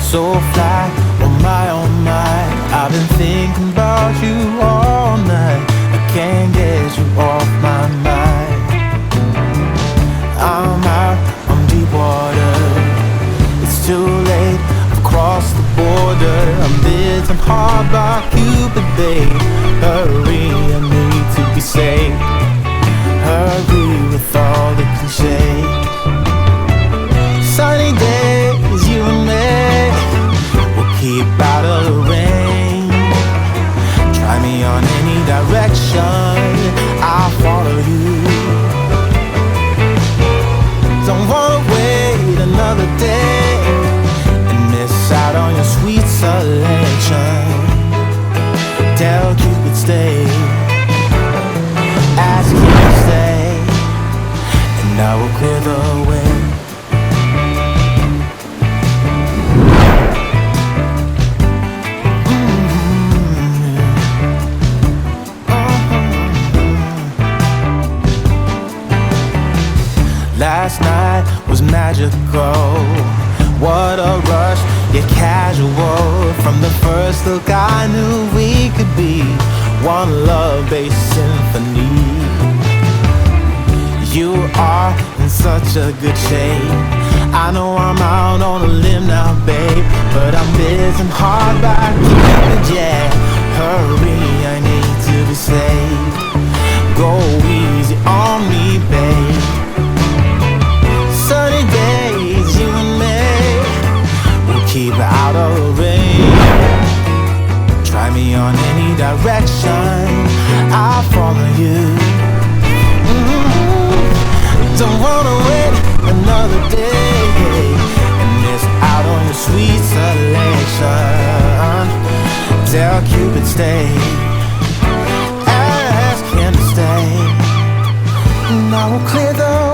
so fly. Oh my, I've been thinking about you all night. I can't get you off my mind. I'm out on deep water. It's too late, I've crossed the border. I'm bitten hard by Cupid, babe. Hurry, I need to be saved. Hurry with all the cliches. Sunny days, you and me, we'll keep out of the rain. Try me on any direction, I'll follow you. Don't wanna wait another day and miss out on your sweet selection. Tell Cupid stay, ask him to stay, and I will clear the way. Last night was magical. What a rush, yet casual. From the first look I knew we could be one love-based symphony. You are in such a good shape. I know I'm out on a limb now, babe, but I'm bitten hard by Cupid, yeah. Hurry, I need to be saved. Go easy on me, babe. Sunny days, you and me, we'll keep out of the rain. Try me on any direction, I'll follow you. Don't wanna wait another day and miss out on your sweet selection. Tell Cupid stay, ask him to stay, and I will clear the